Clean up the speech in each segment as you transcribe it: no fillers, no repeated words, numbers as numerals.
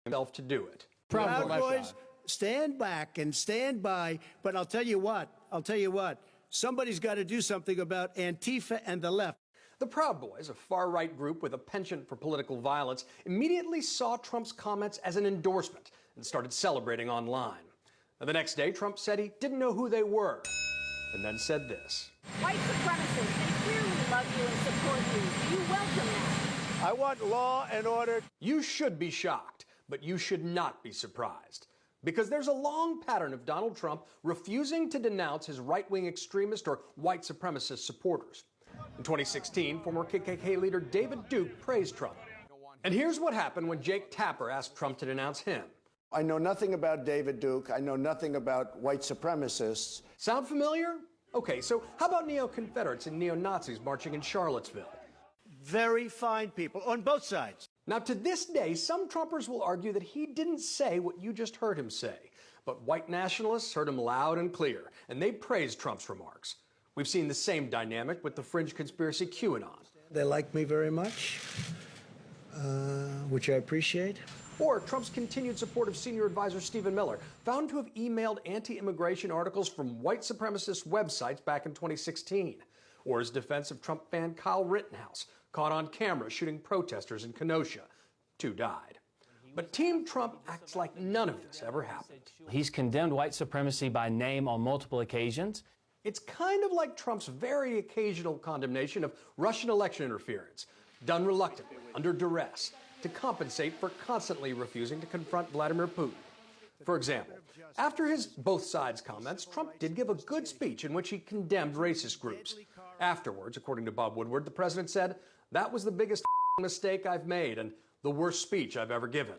himself to do it. Proud boys, stand back and stand by. But I'll tell you what, somebody's got to do something about Antifa and the left. The Proud Boys, a far-right group with a penchant for political violence, immediately saw Trump's comments as an endorsement and started celebrating online. Now, the next day, Trump said he didn't know who they were, and then said this. White supremacists, they clearly love you and support you. Do you welcome that? I want law and order. You should be shocked, but you should not be surprised. Because there's a long pattern of Donald Trump refusing to denounce his right-wing extremist or white supremacist supporters. In 2016, former KKK leader David Duke praised Trump. And here's what happened when Jake Tapper asked Trump to denounce him. I know nothing about David Duke. I know nothing about white supremacists. Sound familiar? Okay, so how about neo-Confederates and neo-Nazis marching in Charlottesville? Very fine people on both sides. Now, to this day, some Trumpers will argue that he didn't say what you just heard him say. But white nationalists heard him loud and clear, and they praised Trump's remarks. We've seen the same dynamic with the fringe conspiracy QAnon. They like me very much, which I appreciate. Or Trump's continued support of senior advisor Stephen Miller, found to have emailed anti-immigration articles from white supremacist websites back in 2016. Or his defense of Trump fan Kyle Rittenhouse, caught on camera shooting protesters in Kenosha. 2 died. But Team Trump acts like none of this ever happened. He's condemned white supremacy by name on multiple occasions. It's kind of like Trump's very occasional condemnation of Russian election interference, done reluctantly, under duress, to compensate for constantly refusing to confront Vladimir Putin. For example, after his both sides comments, Trump did give a good speech in which he condemned racist groups. Afterwards, according to Bob Woodward, the president said, "That was the biggest mistake I've made and the worst speech I've ever given."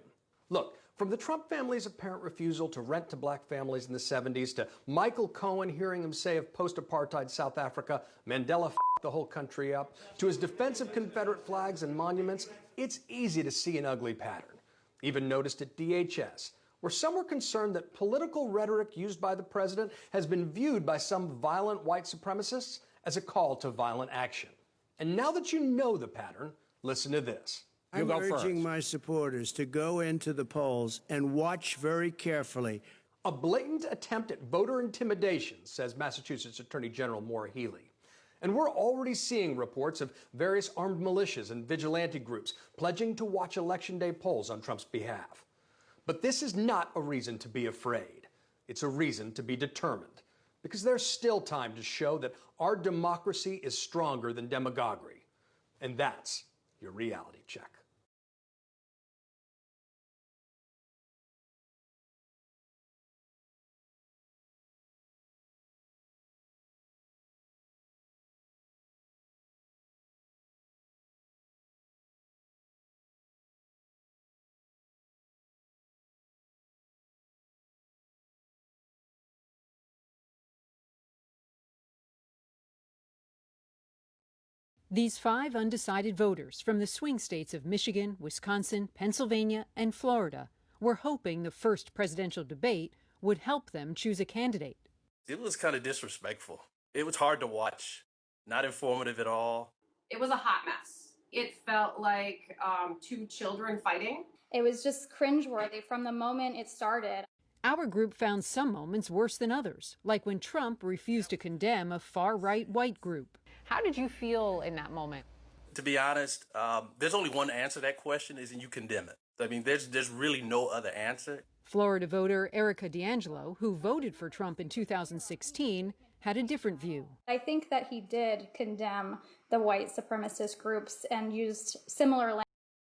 Look, from the Trump family's apparent refusal to rent to black families in the 70s to Michael Cohen hearing him say of post-apartheid South Africa, Mandela f***ed the whole country up, to his defense of Confederate flags and monuments, it's easy to see an ugly pattern. Even noticed at DHS, where some were concerned that political rhetoric used by the president has been viewed by some violent white supremacists as a call to violent action. And now that you know the pattern, listen to this. I'm urging my supporters to go into the polls and watch very carefully. A blatant attempt at voter intimidation, says Massachusetts Attorney General Maura Healey. And we're already seeing reports of various armed militias and vigilante groups pledging to watch Election Day polls on Trump's behalf. But this is not a reason to be afraid. It's a reason to be determined. Because there's still time to show that our democracy is stronger than demagoguery. And that's your reality check. These 5 undecided voters from the swing states of Michigan, Wisconsin, Pennsylvania, and Florida were hoping the first presidential debate would help them choose a candidate. It was kind of disrespectful. It was hard to watch, not informative at all. It was a hot mess. It felt like 2 children fighting. It was just cringeworthy from the moment it started. Our group found some moments worse than others, like when Trump refused to condemn a far-right white group. How did you feel in that moment? To be honest, there's only one answer to that question, is you condemn it. I mean, there's really no other answer. Florida voter Erica D'Angelo, who voted for Trump in 2016, had a different view. I think that he did condemn the white supremacist groups and used similar language.